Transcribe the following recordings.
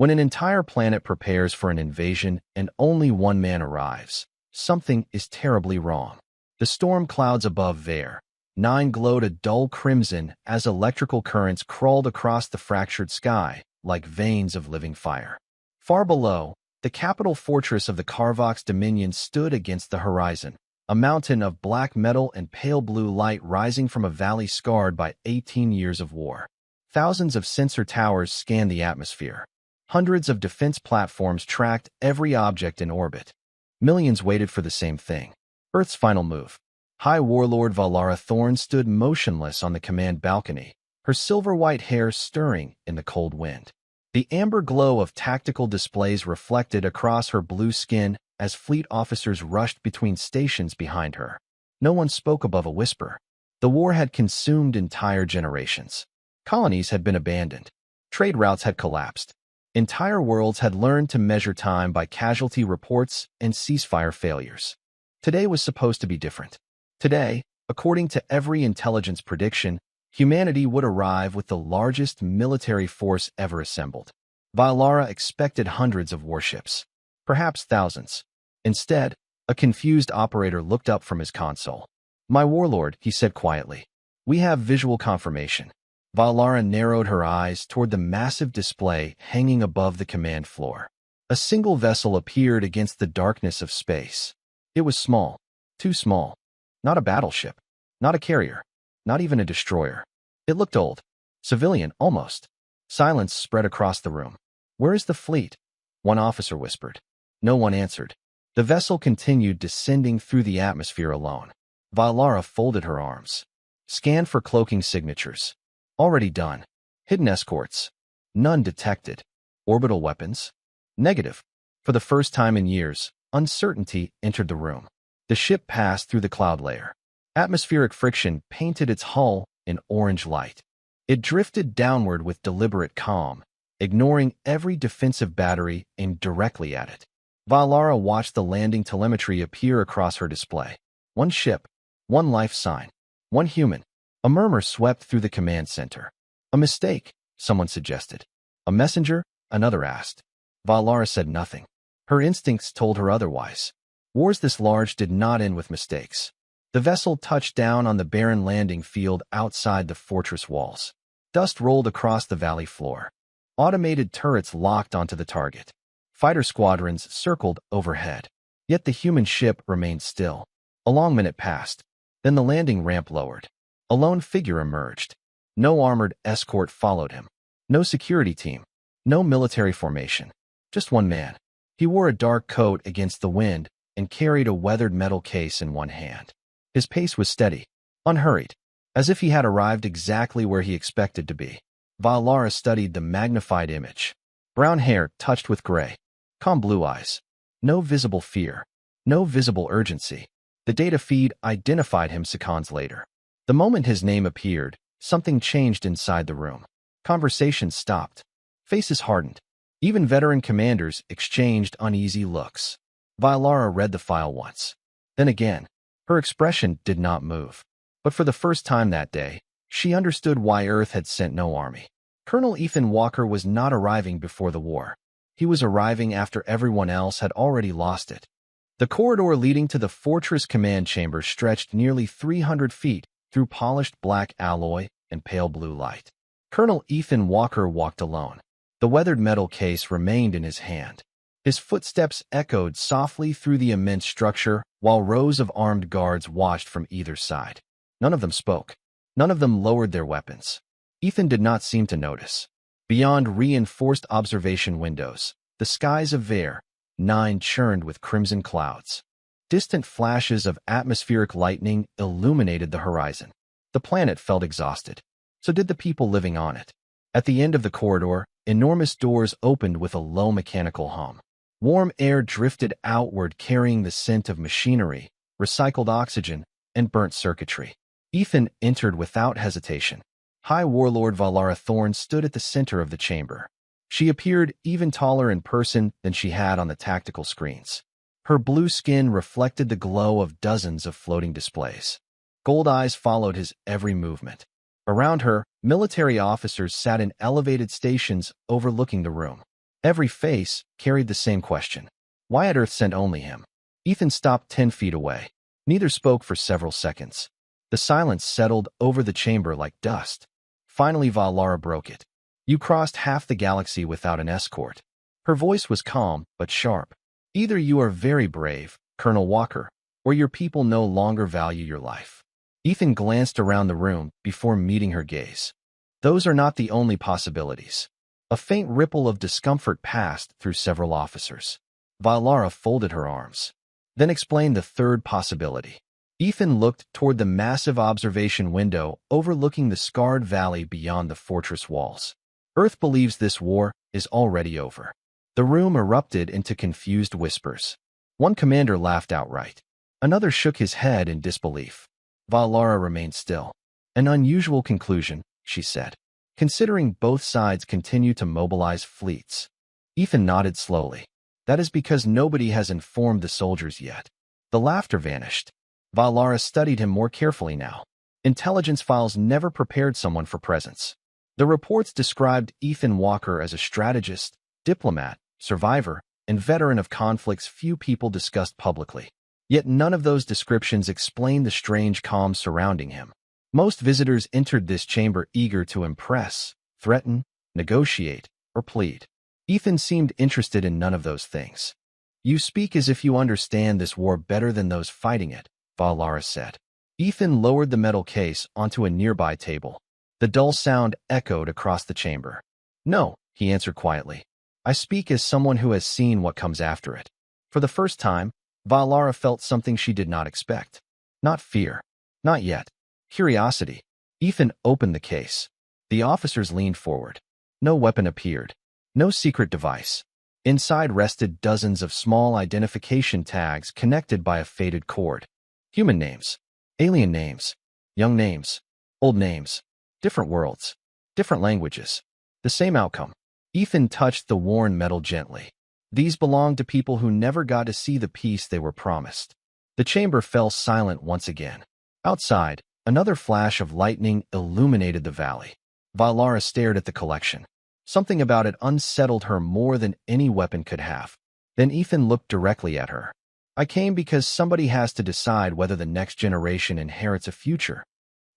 When an entire planet prepares for an invasion and only one man arrives, something is terribly wrong. The storm clouds above Vare 9 glowed a dull crimson as electrical currents crawled across the fractured sky like veins of living fire. Far below, the capital fortress of the Carvox Dominion stood against the horizon, a mountain of black metal and pale blue light rising from a valley scarred by 18 years of war. Thousands of sensor towers scanned the atmosphere. Hundreds of defense platforms tracked every object in orbit. Millions waited for the same thing: Earth's final move. High Warlord Valara Thorn stood motionless on the command balcony, her silver-white hair stirring in the cold wind. The amber glow of tactical displays reflected across her blue skin as fleet officers rushed between stations behind her. No one spoke above a whisper. The war had consumed entire generations. Colonies had been abandoned. Trade routes had collapsed. Entire worlds had learned to measure time by casualty reports and ceasefire failures. Today was supposed to be different. Today, according to every intelligence prediction, humanity would arrive with the largest military force ever assembled. Valara expected hundreds of warships, perhaps thousands. Instead, a confused operator looked up from his console. "My warlord," he said quietly. "We have visual confirmation." Valara narrowed her eyes toward the massive display hanging above the command floor. A single vessel appeared against the darkness of space. It was small, too small. Not a battleship, not a carrier, not even a destroyer. It looked old, civilian almost. Silence spread across the room. "Where is the fleet?" one officer whispered. No one answered. The vessel continued descending through the atmosphere alone. Valara folded her arms. Scan for cloaking signatures. Already done. Hidden escorts. None detected. Orbital weapons. Negative. For the first time in years, uncertainty entered the room. The ship passed through the cloud layer. Atmospheric friction painted its hull in orange light. It drifted downward with deliberate calm, ignoring every defensive battery aimed directly at it. Valara watched the landing telemetry appear across her display. One ship, one life sign, one human. A murmur swept through the command center. "A mistake," someone suggested. "A messenger?" another asked. Valara said nothing. Her instincts told her otherwise. Wars this large did not end with mistakes. The vessel touched down on the barren landing field outside the fortress walls. Dust rolled across the valley floor. Automated turrets locked onto the target. Fighter squadrons circled overhead. Yet the human ship remained still. A long minute passed. Then the landing ramp lowered. A lone figure emerged. No armored escort followed him. No security team. No military formation. Just one man. He wore a dark coat against the wind and carried a weathered metal case in one hand. His pace was steady, unhurried, as if he had arrived exactly where he expected to be. Valara studied the magnified image. Brown hair touched with gray. Calm blue eyes. No visible fear. No visible urgency. The data feed identified him seconds later. The moment his name appeared, something changed inside the room. Conversations stopped. Faces hardened. Even veteran commanders exchanged uneasy looks. Valara read the file once. Then again. Her expression did not move. But for the first time that day, she understood why Earth had sent no army. Colonel Ethan Walker was not arriving before the war. He was arriving after everyone else had already lost it. The corridor leading to the fortress command chamber stretched nearly 300 feet through polished black alloy and pale blue light. Colonel Ethan Walker walked alone. The weathered metal case remained in his hand. His footsteps echoed softly through the immense structure while rows of armed guards watched from either side. None of them spoke. None of them lowered their weapons. Ethan did not seem to notice. Beyond reinforced observation windows, the skies of Vare 9 churned with crimson clouds. Distant flashes of atmospheric lightning illuminated the horizon. The planet felt exhausted. So did the people living on it. At the end of the corridor, enormous doors opened with a low mechanical hum. Warm air drifted outward carrying the scent of machinery, recycled oxygen, and burnt circuitry. Ethan entered without hesitation. High Warlord Valara Thorn stood at the center of the chamber. She appeared even taller in person than she had on the tactical screens. Her blue skin reflected the glow of dozens of floating displays. Gold eyes followed his every movement. Around her, military officers sat in elevated stations overlooking the room. Every face carried the same question. Why had Earth sent only him? Ethan stopped 10 feet away. Neither spoke for several seconds. The silence settled over the chamber like dust. Finally, Valara broke it. You crossed half the galaxy without an escort. Her voice was calm but sharp. Either you are very brave, Colonel Walker, or your people no longer value your life. Ethan glanced around the room before meeting her gaze. Those are not the only possibilities. A faint ripple of discomfort passed through several officers. Valara folded her arms. Then explained the third possibility. Ethan looked toward the massive observation window overlooking the scarred valley beyond the fortress walls. Earth believes this war is already over. The room erupted into confused whispers. One commander laughed outright. Another shook his head in disbelief. Valara remained still. An unusual conclusion, she said, considering both sides continue to mobilize fleets. Ethan nodded slowly. That is because nobody has informed the soldiers yet. The laughter vanished. Valara studied him more carefully now. Intelligence files never prepared someone for presence. The reports described Ethan Walker as a strategist, diplomat, survivor, and veteran of conflicts few people discussed publicly. Yet none of those descriptions explained the strange calm surrounding him. Most visitors entered this chamber eager to impress, threaten, negotiate, or plead. Ethan seemed interested in none of those things. You speak as if you understand this war better than those fighting it, Valara said. Ethan lowered the metal case onto a nearby table. The dull sound echoed across the chamber. No, he answered quietly. I speak as someone who has seen what comes after it. For the first time, Valara felt something she did not expect. Not fear. Not yet. Curiosity. Ethan opened the case. The officers leaned forward. No weapon appeared. No secret device. Inside rested dozens of small identification tags connected by a faded cord. Human names. Alien names. Young names. Old names. Different worlds. Different languages. The same outcome. Ethan touched the worn metal gently. These belonged to people who never got to see the peace they were promised. The chamber fell silent once again. Outside, another flash of lightning illuminated the valley. Valara stared at the collection. Something about it unsettled her more than any weapon could have. Then Ethan looked directly at her. I came because somebody has to decide whether the next generation inherits a future.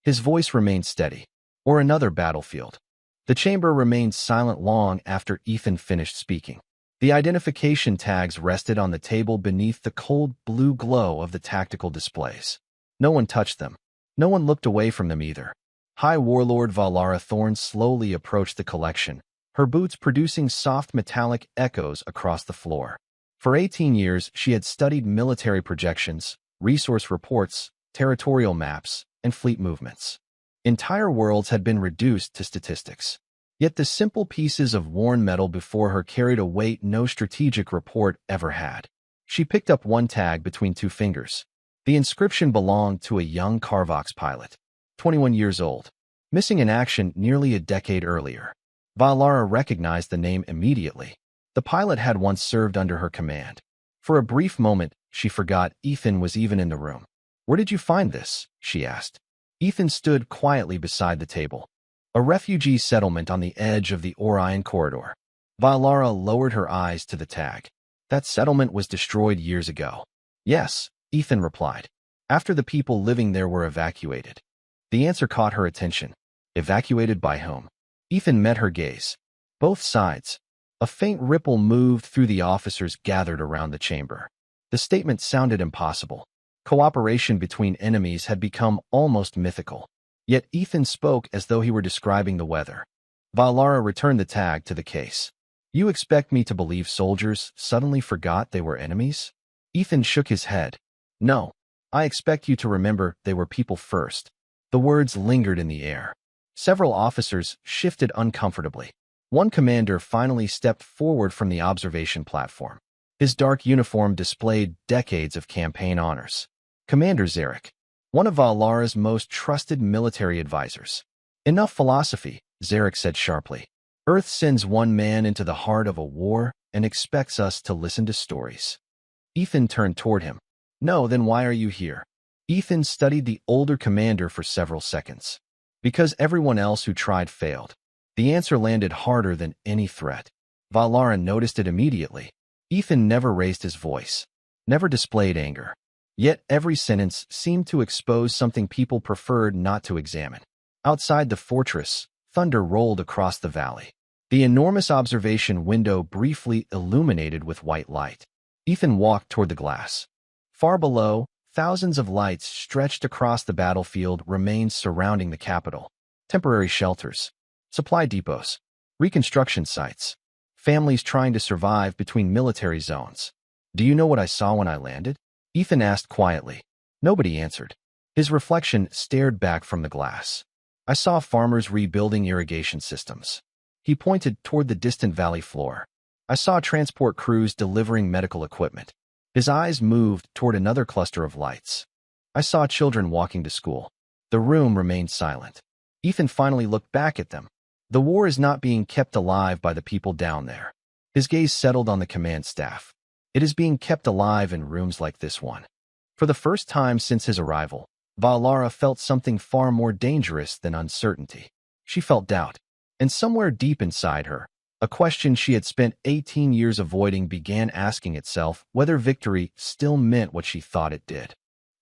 His voice remained steady. Or another battlefield. The chamber remained silent long after Ethan finished speaking. The identification tags rested on the table beneath the cold blue glow of the tactical displays. No one touched them. No one looked away from them either. High Warlord Valara Thorn slowly approached the collection, her boots producing soft metallic echoes across the floor. For 18 years, she had studied military projections, resource reports, territorial maps, and fleet movements. Entire worlds had been reduced to statistics. Yet the simple pieces of worn metal before her carried a weight no strategic report ever had. She picked up one tag between two fingers. The inscription belonged to a young Carvox pilot, 21 years old, missing in action nearly a decade earlier. Valara recognized the name immediately. The pilot had once served under her command. For a brief moment, she forgot Ethan was even in the room. Where did you find this? She asked. Ethan stood quietly beside the table. A refugee settlement on the edge of the Orion corridor. Valara lowered her eyes to the tag. That settlement was destroyed years ago. Yes, Ethan replied. After the people living there were evacuated. The answer caught her attention. Evacuated by whom? Ethan met her gaze. Both sides. A faint ripple moved through the officers gathered around the chamber. The statement sounded impossible. Cooperation between enemies had become almost mythical. Yet Ethan spoke as though he were describing the weather. Valara returned the tag to the case. You expect me to believe soldiers suddenly forgot they were enemies? Ethan shook his head. No, I expect you to remember they were people first. The words lingered in the air. Several officers shifted uncomfortably. One commander finally stepped forward from the observation platform. His dark uniform displayed decades of campaign honors. Commander Zarek, one of Valara's most trusted military advisors. Enough philosophy, Zarek said sharply. Earth sends one man into the heart of a war and expects us to listen to stories. Ethan turned toward him. No, then why are you here? Ethan studied the older commander for several seconds. Because everyone else who tried failed. The answer landed harder than any threat. Valara noticed it immediately. Ethan never raised his voice, never displayed anger. Yet every sentence seemed to expose something people preferred not to examine. Outside the fortress, thunder rolled across the valley. The enormous observation window briefly illuminated with white light. Ethan walked toward the glass. Far below, thousands of lights stretched across the battlefield remained surrounding the capital. Temporary shelters, supply depots, reconstruction sites, families trying to survive between military zones. "Do you know what I saw when I landed?" Ethan asked quietly. Nobody answered. His reflection stared back from the glass. "I saw farmers rebuilding irrigation systems." He pointed toward the distant valley floor. "I saw transport crews delivering medical equipment." His eyes moved toward another cluster of lights. "I saw children walking to school." The room remained silent. Ethan finally looked back at them. The war is not being kept alive by the people down there. His gaze settled on the command staff. It is being kept alive in rooms like this one. For the first time since his arrival, Valara felt something far more dangerous than uncertainty. She felt doubt. And somewhere deep inside her, a question she had spent 18 years avoiding began asking itself whether victory still meant what she thought it did.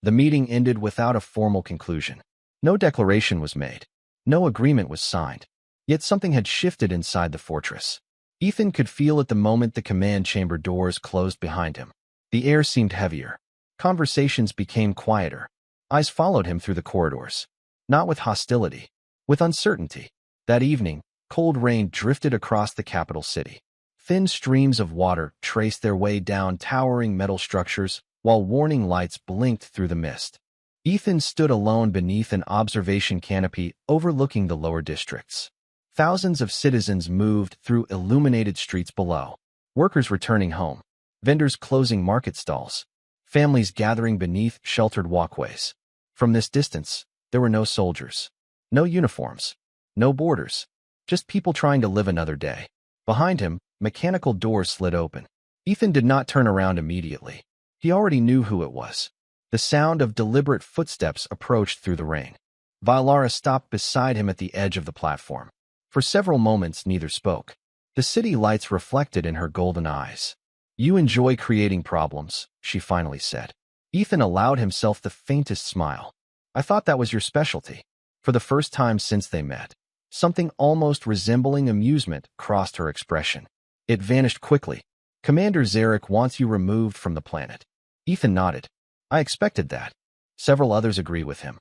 The meeting ended without a formal conclusion. No declaration was made. No agreement was signed. Yet something had shifted inside the fortress. Ethan could feel it the moment the command chamber doors closed behind him. The air seemed heavier. Conversations became quieter. Eyes followed him through the corridors. Not with hostility, with uncertainty. That evening, cold rain drifted across the capital city. Thin streams of water traced their way down towering metal structures, while warning lights blinked through the mist. Ethan stood alone beneath an observation canopy overlooking the lower districts. Thousands of citizens moved through illuminated streets below. Workers returning home, vendors closing market stalls, families gathering beneath sheltered walkways. From this distance, there were no soldiers, no uniforms, no borders, just people trying to live another day. Behind him, mechanical doors slid open. Ethan did not turn around immediately. He already knew who it was. The sound of deliberate footsteps approached through the rain. Valara stopped beside him at the edge of the platform. For several moments, neither spoke. The city lights reflected in her golden eyes. "You enjoy creating problems," she finally said. Ethan allowed himself the faintest smile. "I thought that was your specialty." For the first time since they met, something almost resembling amusement crossed her expression. It vanished quickly. "Commander Zarek wants you removed from the planet." Ethan nodded. "I expected that." Several others agree with him.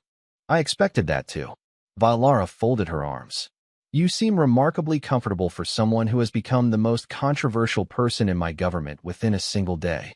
"I expected that too." Valara folded her arms. "You seem remarkably comfortable for someone who has become the most controversial person in my government within a single day."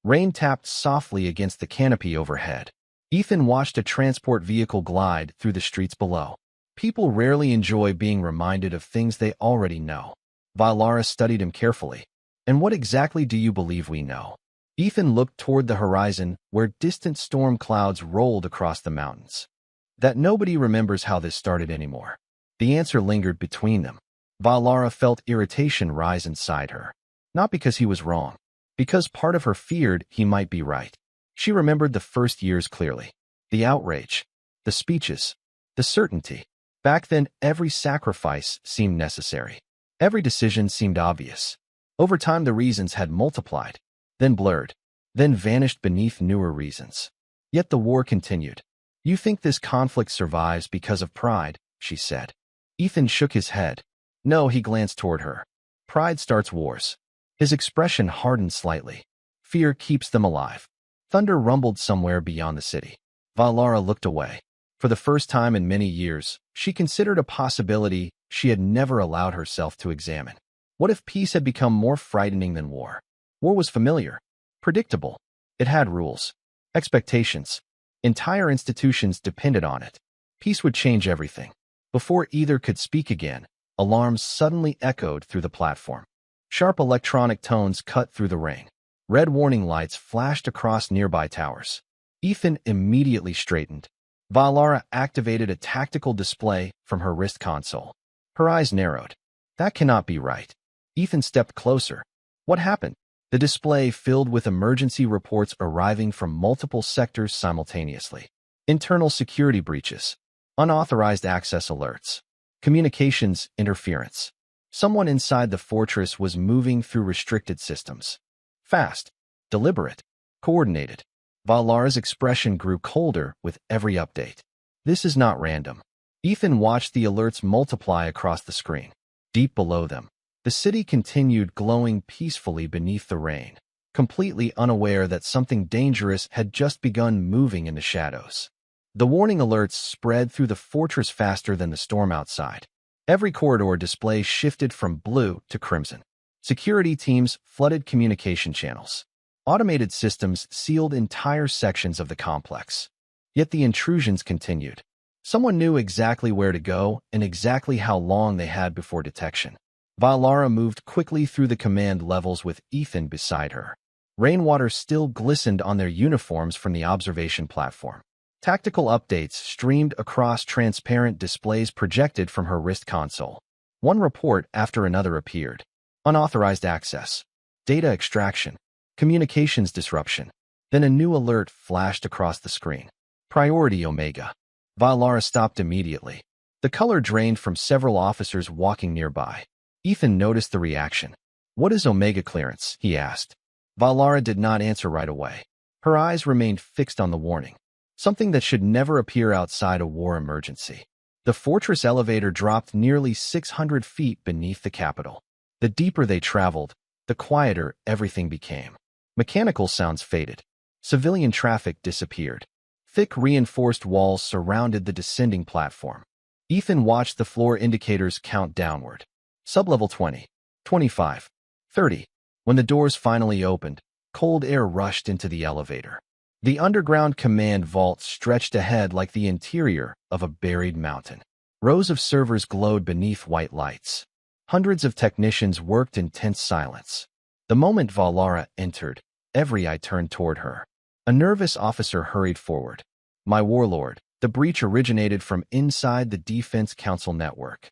Rain tapped softly against the canopy overhead. Ethan watched a transport vehicle glide through the streets below. People rarely enjoy being reminded of things they already know. Valara studied him carefully. "And what exactly do you believe we know?" Ethan looked toward the horizon where distant storm clouds rolled across the mountains. "That nobody remembers how this started anymore." The answer lingered between them. Valara felt irritation rise inside her. Not because he was wrong, because part of her feared he might be right. She remembered the first years clearly. The outrage, the speeches, the certainty. Back then, every sacrifice seemed necessary. Every decision seemed obvious. Over time, the reasons had multiplied, then blurred, then vanished beneath newer reasons. Yet the war continued. "You think this conflict survives because of pride," she said. Ethan shook his head. "No," he glanced toward her. "Pride starts wars." His expression hardened slightly. "Fear keeps them alive." Thunder rumbled somewhere beyond the city. Valara looked away. For the first time in many years, she considered a possibility she had never allowed herself to examine. What if peace had become more frightening than war? War was familiar, predictable. It had rules, expectations. Entire institutions depended on it. Peace would change everything. Before either could speak again, alarms suddenly echoed through the platform. Sharp electronic tones cut through the rain. Red warning lights flashed across nearby towers. Ethan immediately straightened. Valara activated a tactical display from her wrist console. Her eyes narrowed. "That cannot be right." Ethan stepped closer. "What happened?" The display filled with emergency reports arriving from multiple sectors simultaneously. Internal security breaches, unauthorized access alerts, communications interference. Someone inside the fortress was moving through restricted systems. Fast, deliberate, coordinated. Valar's expression grew colder with every update. This is not random. Ethan watched the alerts multiply across the screen. Deep below them, the city continued glowing peacefully beneath the rain, completely unaware that something dangerous had just begun moving in the shadows. The warning alerts spread through the fortress faster than the storm outside. Every corridor display shifted from blue to crimson. Security teams flooded communication channels. Automated systems sealed entire sections of the complex. Yet the intrusions continued. Someone knew exactly where to go and exactly how long they had before detection. Valara moved quickly through the command levels with Ethan beside her. Rainwater still glistened on their uniforms from the observation platform. Tactical updates streamed across transparent displays projected from her wrist console. One report after another appeared. Unauthorized access, data extraction, communications disruption. Then a new alert flashed across the screen. Priority Omega. Valara stopped immediately. The color drained from several officers walking nearby. Ethan noticed the reaction. "What is Omega clearance?" he asked. Valara did not answer right away. Her eyes remained fixed on the warning. Something that should never appear outside a war emergency. The fortress elevator dropped nearly 600 feet beneath the capital. The deeper they traveled, the quieter everything became. Mechanical sounds faded. Civilian traffic disappeared. Thick reinforced walls surrounded the descending platform. Ethan watched the floor indicators count downward. Sublevel 20, 25, 30. When the doors finally opened, cold air rushed into the elevator. The underground command vault stretched ahead like the interior of a buried mountain. Rows of servers glowed beneath white lights. Hundreds of technicians worked in tense silence. The moment Valara entered, every eye turned toward her. A nervous officer hurried forward. "My Warlord, the breach originated from inside the Defense Council network."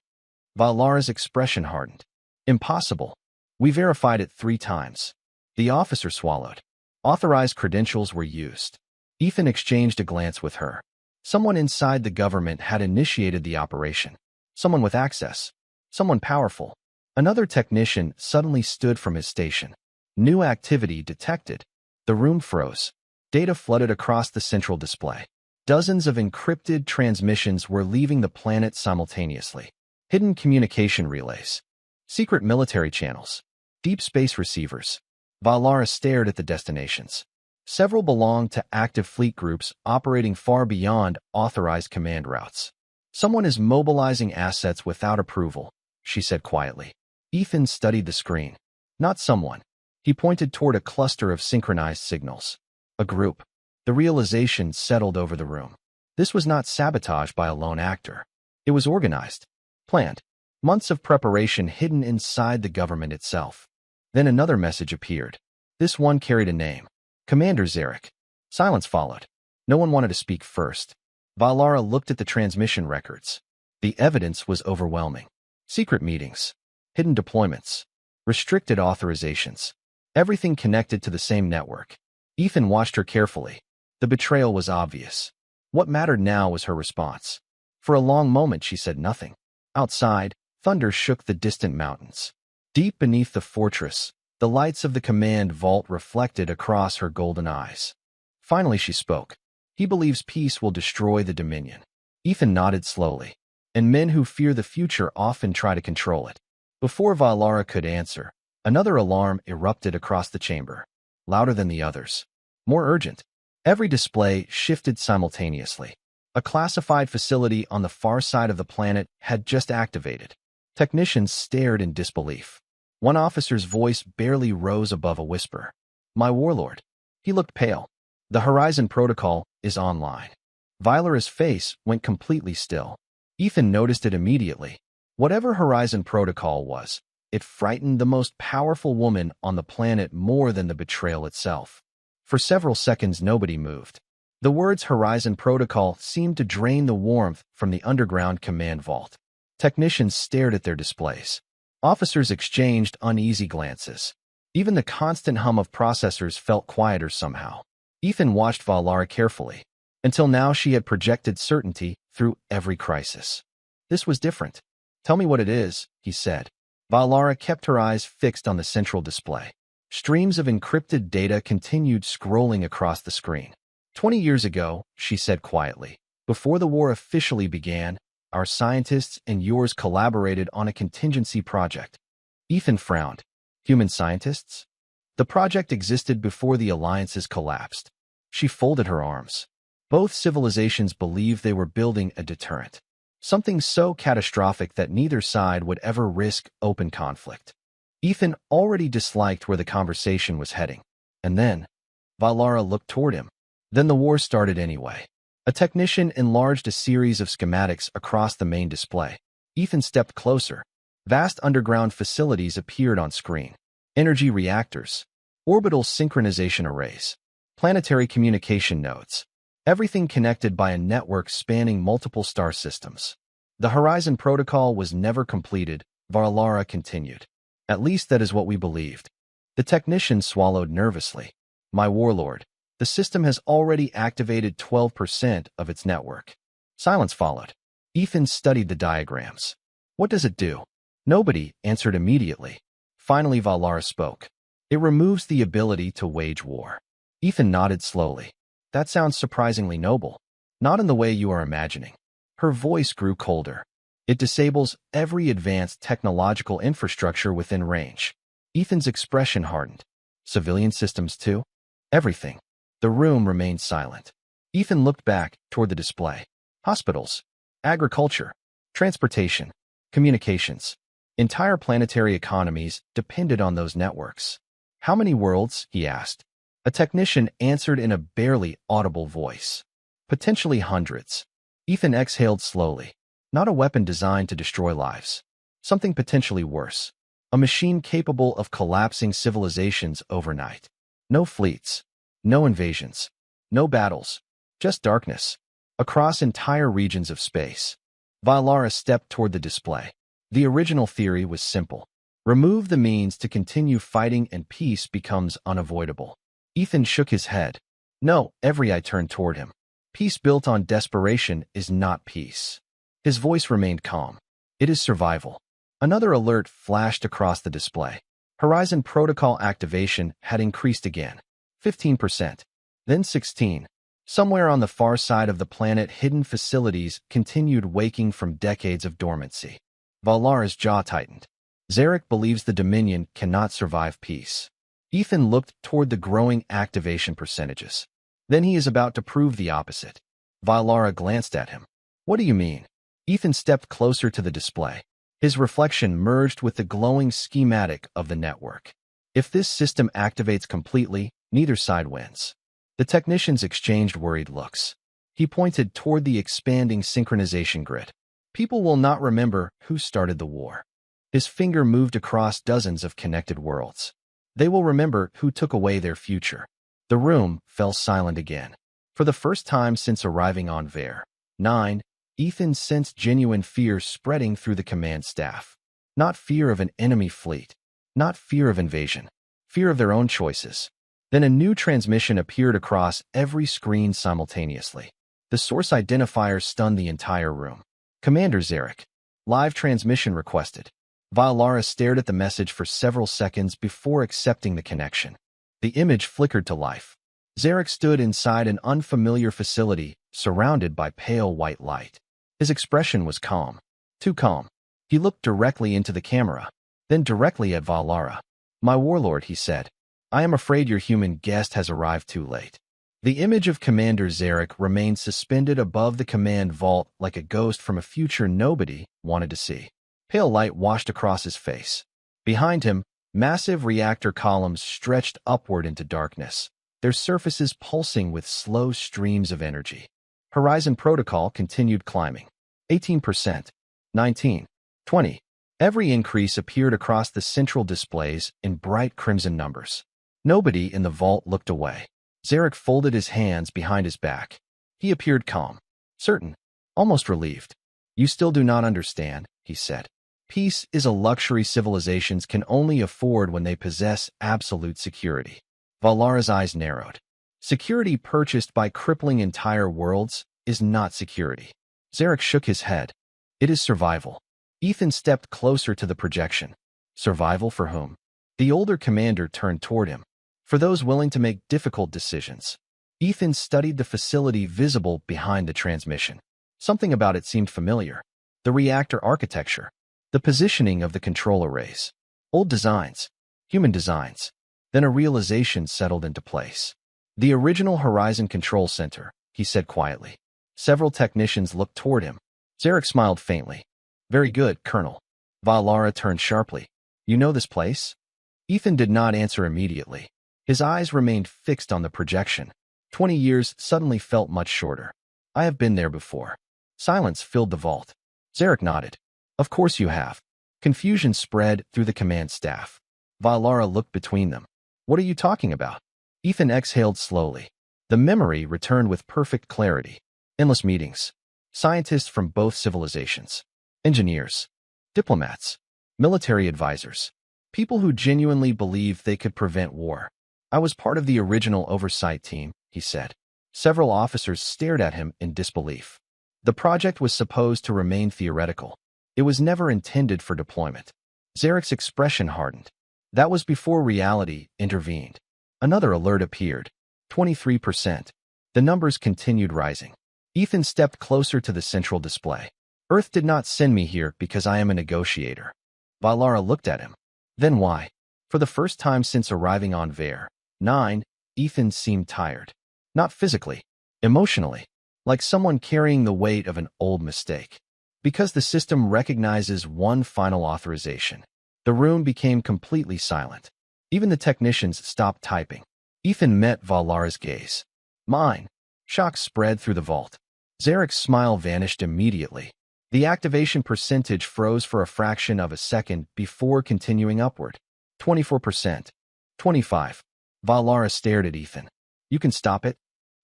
Valara's expression hardened. "Impossible. We verified it 3 times." The officer swallowed. Authorized credentials were used. Ethan exchanged a glance with her. Someone inside the government had initiated the operation. Someone with access. Someone powerful. Another technician suddenly stood from his station. New activity detected. The room froze. Data flooded across the central display. Dozens of encrypted transmissions were leaving the planet simultaneously. Hidden communication relays. Secret military channels. Deep space receivers. Valara stared at the destinations. Several belonged to active fleet groups operating far beyond authorized command routes. "Someone is mobilizing assets without approval," she said quietly. Ethan studied the screen. "Not someone." He pointed toward a cluster of synchronized signals. "A group." The realization settled over the room. This was not sabotage by a lone actor. It was organized, planned. Months of preparation hidden inside the government itself. Then another message appeared. This one carried a name. Commander Zarek. Silence followed. No one wanted to speak first. Valara looked at the transmission records. The evidence was overwhelming. Secret meetings. Hidden deployments. Restricted authorizations. Everything connected to the same network. Ethan watched her carefully. The betrayal was obvious. What mattered now was her response. For a long moment she said nothing. Outside, thunder shook the distant mountains. Deep beneath the fortress, the lights of the command vault reflected across her golden eyes. Finally she spoke. "He believes peace will destroy the Dominion." Ethan nodded slowly. "And men who fear the future often try to control it." Before Valara could answer, another alarm erupted across the chamber. Louder than the others. More urgent. Every display shifted simultaneously. A classified facility on the far side of the planet had just activated. Technicians stared in disbelief. One officer's voice barely rose above a whisper. "My Warlord." He looked pale. "The Horizon Protocol is online." Valara's face went completely still. Ethan noticed it immediately. Whatever Horizon Protocol was, it frightened the most powerful woman on the planet more than the betrayal itself. For several seconds nobody moved. The words Horizon Protocol seemed to drain the warmth from the underground command vault. Technicians stared at their displays. Officers exchanged uneasy glances. Even the constant hum of processors felt quieter somehow. Ethan watched Valara carefully. Until now she had projected certainty through every crisis. This was different. "Tell me what it is," he said. Valara kept her eyes fixed on the central display. Streams of encrypted data continued scrolling across the screen. 20 years ago, she said quietly, before the war officially began, our scientists and yours collaborated on a contingency project. Ethan frowned. Human scientists? The project existed before the alliances collapsed. She folded her arms. Both civilizations believed they were building a deterrent. Something so catastrophic that neither side would ever risk open conflict. Ethan already disliked where the conversation was heading. And then, Valara looked toward him. Then the war started anyway. A technician enlarged a series of schematics across the main display. Ethan stepped closer. Vast underground facilities appeared on screen. Energy reactors, orbital synchronization arrays, planetary communication nodes. Everything connected by a network spanning multiple star systems. The Horizon Protocol was never completed, Valara continued. At least that is what we believed. The technician swallowed nervously. My Warlord, the system has already activated 12% of its network. Silence followed. Ethan studied the diagrams. What does it do? Nobody answered immediately. Finally, Valara spoke. It removes the ability to wage war. Ethan nodded slowly. That sounds surprisingly noble. Not in the way you are imagining. Her voice grew colder. It disables every advanced technological infrastructure within range. Ethan's expression hardened. Civilian systems too? Everything. The room remained silent. Ethan looked back toward the display. Hospitals, agriculture, transportation, communications. Entire planetary economies depended on those networks. How many worlds? He asked. A technician answered in a barely audible voice. Potentially hundreds. Ethan exhaled slowly. Not a weapon designed to destroy lives. Something potentially worse. A machine capable of collapsing civilizations overnight. No fleets. No invasions. No battles. Just darkness. Across entire regions of space. Valara stepped toward the display. The original theory was simple. Remove the means to continue fighting and peace becomes unavoidable. Ethan shook his head. No, every eye turned toward him. Peace built on desperation is not peace. His voice remained calm. It is survival. Another alert flashed across the display. Horizon Protocol activation had increased again. 15%. Then 16%. Somewhere on the far side of the planet, hidden facilities continued waking from decades of dormancy. Valara's jaw tightened. Zarek believes the Dominion cannot survive peace. Ethan looked toward the growing activation percentages. Then he is about to prove the opposite. Valara glanced at him. What do you mean? Ethan stepped closer to the display. His reflection merged with the glowing schematic of the network. If this system activates completely, neither side wins. The technicians exchanged worried looks. He pointed toward the expanding synchronization grid. People will not remember who started the war. His finger moved across dozens of connected worlds. They will remember who took away their future. The room fell silent again. For the first time since arriving on Ver 9, Ethan sensed genuine fear spreading through the command staff. Not fear of an enemy fleet. Not fear of invasion. Fear of their own choices. Then a new transmission appeared across every screen simultaneously. The source identifier stunned the entire room. Commander Zarek. Live transmission requested. Valara stared at the message for several seconds before accepting the connection. The image flickered to life. Zarek stood inside an unfamiliar facility, surrounded by pale white light. His expression was calm. Too calm. He looked directly into the camera, then directly at Valara. My Warlord, he said. I am afraid your human guest has arrived too late. The image of Commander Zarek remained suspended above the command vault like a ghost from a future nobody wanted to see. Pale light washed across his face. Behind him, massive reactor columns stretched upward into darkness, their surfaces pulsing with slow streams of energy. Horizon Protocol continued climbing. 18%, 19%, 20%. Every increase appeared across the central displays in bright crimson numbers. Nobody in the vault looked away. Zarek folded his hands behind his back. He appeared calm, certain, almost relieved. You still do not understand, he said. Peace is a luxury civilizations can only afford when they possess absolute security. Valara's eyes narrowed. Security purchased by crippling entire worlds is not security. Zarek shook his head. It is survival. Ethan stepped closer to the projection. Survival for whom? The older commander turned toward him. For those willing to make difficult decisions. Ethan studied the facility visible behind the transmission. Something about it seemed familiar. The reactor architecture. The positioning of the control arrays. Old designs. Human designs. Then a realization settled into place. The original Horizon Control Center, he said quietly. Several technicians looked toward him. Zarek smiled faintly. Very good, Colonel. Valara turned sharply. You know this place? Ethan did not answer immediately. His eyes remained fixed on the projection. 20 years suddenly felt much shorter. I have been there before. Silence filled the vault. Zarek nodded. Of course you have. Confusion spread through the command staff. Valara looked between them. What are you talking about? Ethan exhaled slowly. The memory returned with perfect clarity. Endless meetings. Scientists from both civilizations. Engineers. Diplomats. Military advisors. People who genuinely believed they could prevent war. I was part of the original oversight team, he said. Several officers stared at him in disbelief. The project was supposed to remain theoretical. It was never intended for deployment. Zarek's expression hardened. That was before reality intervened. Another alert appeared. 23%. The numbers continued rising. Ethan stepped closer to the central display. Earth did not send me here because I am a negotiator. Valara looked at him. Then why? For the first time since arriving on Ver 9, Ethan seemed tired. Not physically, emotionally, like someone carrying the weight of an old mistake. Because the system recognizes one final authorization. The room became completely silent. Even the technicians stopped typing. Ethan met Valara's gaze. Mine. Shock spread through the vault. Zarek's smile vanished immediately. The activation percentage froze for a fraction of a second before continuing upward. 24%. 25. Valara stared at Ethan. You can stop it?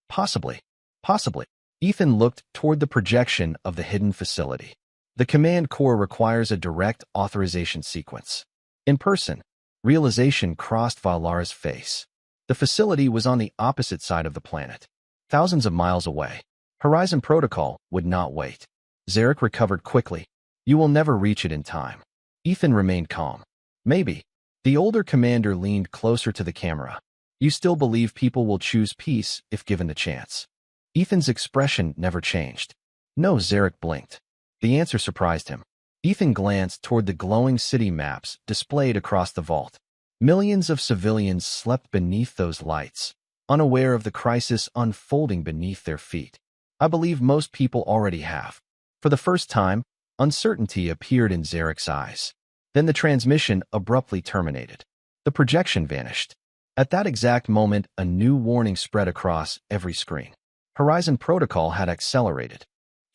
Possibly. Possibly. Ethan looked toward the projection of the hidden facility. The command core requires a direct authorization sequence. In person, realization crossed Valara's face. The facility was on the opposite side of the planet. Thousands of miles away. Horizon Protocol would not wait. Zarek recovered quickly. You will never reach it in time. Ethan remained calm. Maybe. The older commander leaned closer to the camera. You still believe people will choose peace if given the chance. Ethan's expression never changed. No, Zarek blinked. The answer surprised him. Ethan glanced toward the glowing city maps displayed across the vault. Millions of civilians slept beneath those lights, unaware of the crisis unfolding beneath their feet. I believe most people already have. For the first time, uncertainty appeared in Zarek's eyes. Then the transmission abruptly terminated. The projection vanished. At that exact moment, a new warning spread across every screen. Horizon Protocol had accelerated.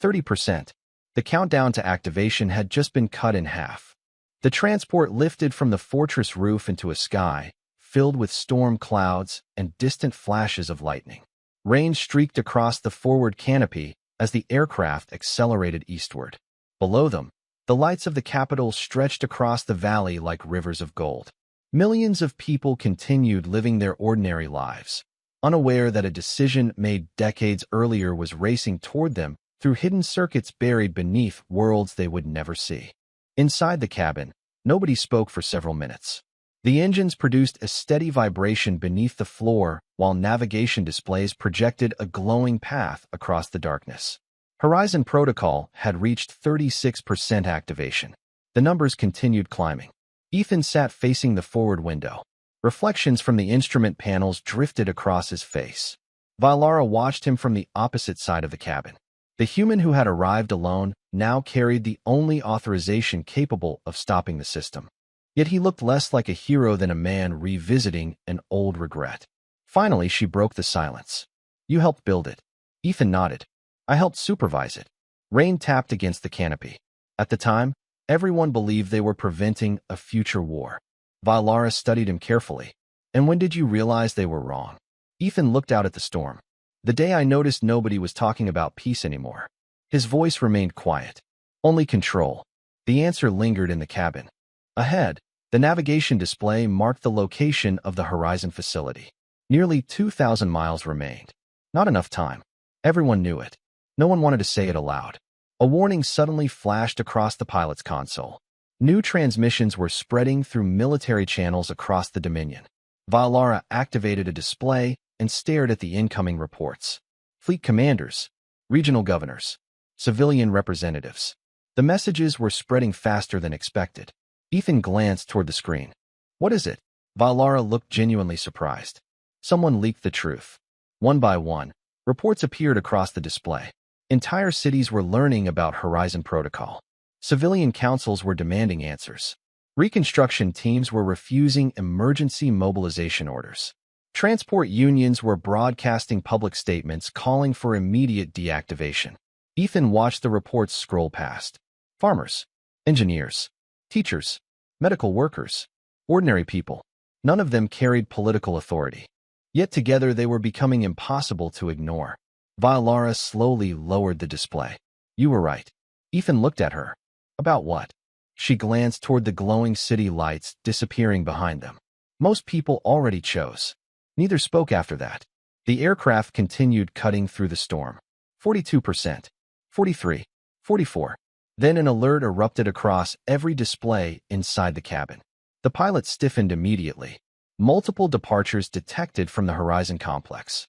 30%. The countdown to activation had just been cut in half. The transport lifted from the fortress roof into a sky, filled with storm clouds and distant flashes of lightning. Rain streaked across the forward canopy as the aircraft accelerated eastward. Below them, the lights of the capital stretched across the valley like rivers of gold. Millions of people continued living their ordinary lives, unaware that a decision made decades earlier was racing toward them through hidden circuits buried beneath worlds they would never see. Inside the cabin, nobody spoke for several minutes. The engines produced a steady vibration beneath the floor while navigation displays projected a glowing path across the darkness. Horizon Protocol had reached 36% activation. The numbers continued climbing. Ethan sat facing the forward window. Reflections from the instrument panels drifted across his face. Valara watched him from the opposite side of the cabin. The human who had arrived alone now carried the only authorization capable of stopping the system. Yet he looked less like a hero than a man revisiting an old regret. Finally, she broke the silence. You helped build it. Ethan nodded. I helped supervise it. Rain tapped against the canopy. At the time, everyone believed they were preventing a future war. Valara studied him carefully. And when did you realize they were wrong? Ethan looked out at the storm. The day I noticed nobody was talking about peace anymore. His voice remained quiet. Only control. The answer lingered in the cabin. Ahead, the navigation display marked the location of the Horizon facility. Nearly 2,000 miles remained. Not enough time. Everyone knew it. No one wanted to say it aloud. A warning suddenly flashed across the pilot's console. New transmissions were spreading through military channels across the Dominion. Valara activated a display and stared at the incoming reports. Fleet commanders, regional governors, civilian representatives. The messages were spreading faster than expected. Ethan glanced toward the screen. What is it? Valara looked genuinely surprised. Someone leaked the truth. One by one, reports appeared across the display. Entire cities were learning about Horizon Protocol. Civilian councils were demanding answers. Reconstruction teams were refusing emergency mobilization orders. Transport unions were broadcasting public statements calling for immediate deactivation. Ethan watched the reports scroll past. Farmers, engineers, teachers, medical workers, ordinary people. None of them carried political authority. Yet together they were becoming impossible to ignore. Valara slowly lowered the display. You were right. Ethan looked at her. About what? She glanced toward the glowing city lights disappearing behind them. Most people already chose. Neither spoke after that. The aircraft continued cutting through the storm. 42%, 43, 44. Then an alert erupted across every display inside the cabin. The pilot stiffened immediately. Multiple departures detected from the Horizon complex.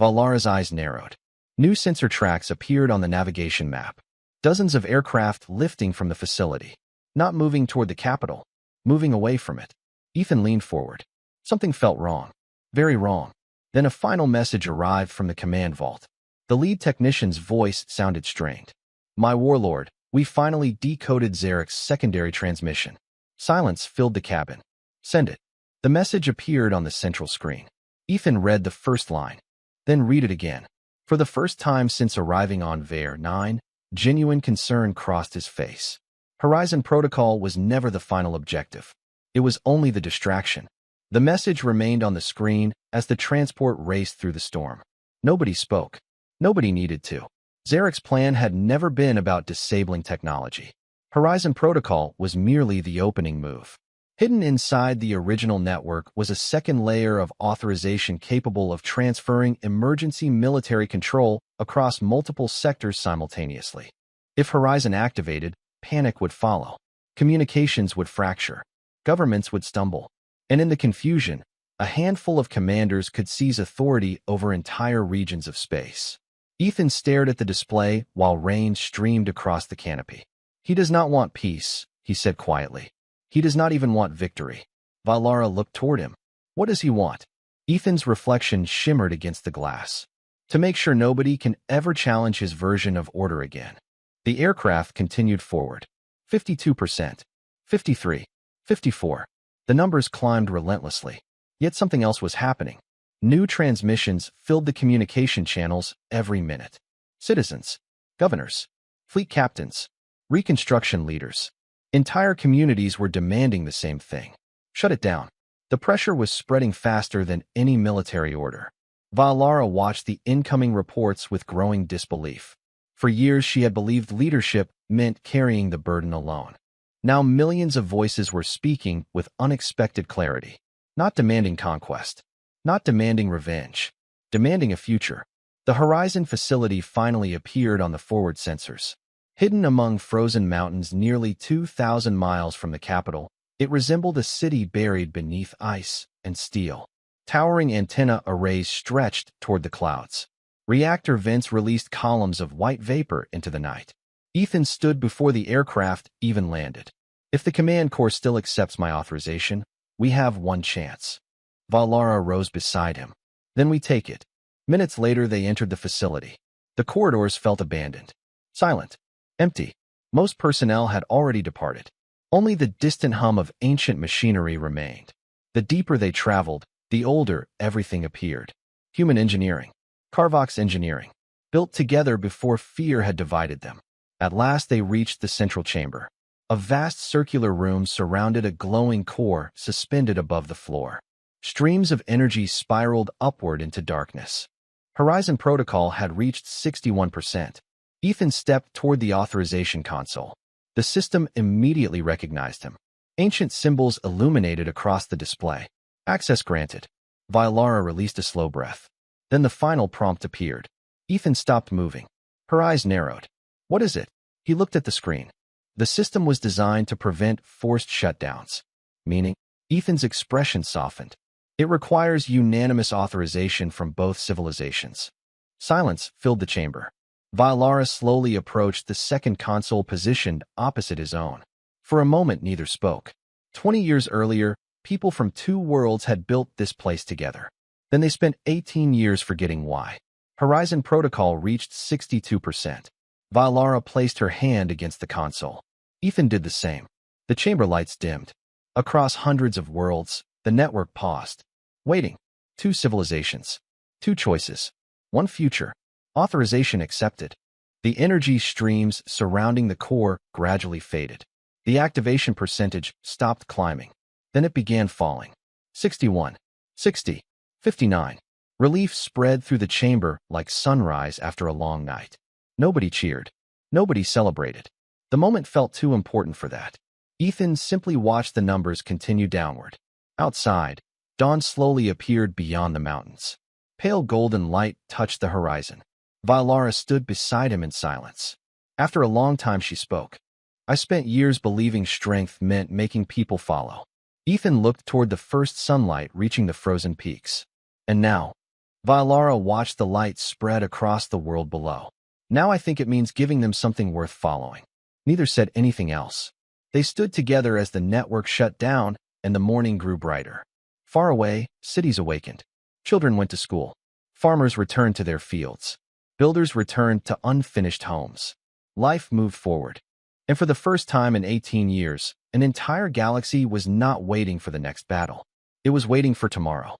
Valara's eyes narrowed. New sensor tracks appeared on the navigation map. Dozens of aircraft lifting from the facility. Not moving toward the capital, moving away from it. Ethan leaned forward. Something felt wrong. Very wrong. Then a final message arrived from the command vault. The lead technician's voice sounded strained. My Warlord, we finally decoded Zarek's secondary transmission. Silence filled the cabin. Send it. The message appeared on the central screen. Ethan read the first line, then read it again. For the first time since arriving on Vair 9, genuine concern crossed his face. Horizon Protocol was never the final objective. It was only the distraction. The message remained on the screen as the transport raced through the storm. Nobody spoke. Nobody needed to. Zarek's plan had never been about disabling technology. Horizon Protocol was merely the opening move. Hidden inside the original network was a second layer of authorization capable of transferring emergency military control across multiple sectors simultaneously. If Horizon activated, panic would follow. Communications would fracture. Governments would stumble. And in the confusion, a handful of commanders could seize authority over entire regions of space. Ethan stared at the display while rain streamed across the canopy. He does not want peace, he said quietly. He does not even want victory. Valara looked toward him. What does he want? Ethan's reflection shimmered against the glass. To make sure nobody can ever challenge his version of order again. The aircraft continued forward. 52%, 53, 54. The numbers climbed relentlessly. Yet something else was happening. New transmissions filled the communication channels every minute. Citizens, governors, fleet captains, reconstruction leaders. Entire communities were demanding the same thing. Shut it down. The pressure was spreading faster than any military order. Valara watched the incoming reports with growing disbelief. For years she had believed leadership meant carrying the burden alone. Now millions of voices were speaking with unexpected clarity. Not demanding conquest. Not demanding revenge. Demanding a future. The Horizon facility finally appeared on the forward sensors. Hidden among frozen mountains nearly 2,000 miles from the capital, it resembled a city buried beneath ice and steel. Towering antenna arrays stretched toward the clouds. Reactor vents released columns of white vapor into the night. Ethan stood before the aircraft even landed. If the command corps still accepts my authorization, we have one chance. Valara rose beside him. Then we take it. Minutes later they entered the facility. The corridors felt abandoned. Silent. Empty. Most personnel had already departed. Only the distant hum of ancient machinery remained. The deeper they traveled, the older everything appeared. Human engineering. Carvox engineering. Built together before fear had divided them. At last they reached the central chamber. A vast circular room surrounded a glowing core suspended above the floor. Streams of energy spiraled upward into darkness. Horizon Protocol had reached 61%. Ethan stepped toward the authorization console. The system immediately recognized him. Ancient symbols illuminated across the display. Access granted. Valara released a slow breath. Then the final prompt appeared. Ethan stopped moving. Her eyes narrowed. What is it? He looked at the screen. The system was designed to prevent forced shutdowns, meaning Ethan's expression softened. It requires unanimous authorization from both civilizations. Silence filled the chamber. Valara slowly approached the second console positioned opposite his own. For a moment, neither spoke. 20 years earlier, people from two worlds had built this place together. Then they spent 18 years forgetting why. Horizon Protocol reached 62%. Valara placed her hand against the console. Ethan did the same. The chamber lights dimmed. Across hundreds of worlds, the network paused. Waiting. Two civilizations. Two choices. One future. Authorization accepted. The energy streams surrounding the core gradually faded. The activation percentage stopped climbing. Then it began falling. 61. 60. 59. Relief spread through the chamber like sunrise after a long night. Nobody cheered. Nobody celebrated. The moment felt too important for that. Ethan simply watched the numbers continue downward. Outside, dawn slowly appeared beyond the mountains. Pale golden light touched the horizon. Valara stood beside him in silence. After a long time she spoke. I spent years believing strength meant making people follow. Ethan looked toward the first sunlight reaching the frozen peaks. And now, Valara watched the light spread across the world below. Now I think it means giving them something worth following. Neither said anything else. They stood together as the network shut down and the morning grew brighter. Far away, cities awakened. Children went to school. Farmers returned to their fields. Builders returned to unfinished homes. Life moved forward. And for the first time in 18 years, an entire galaxy was not waiting for the next battle. It was waiting for tomorrow.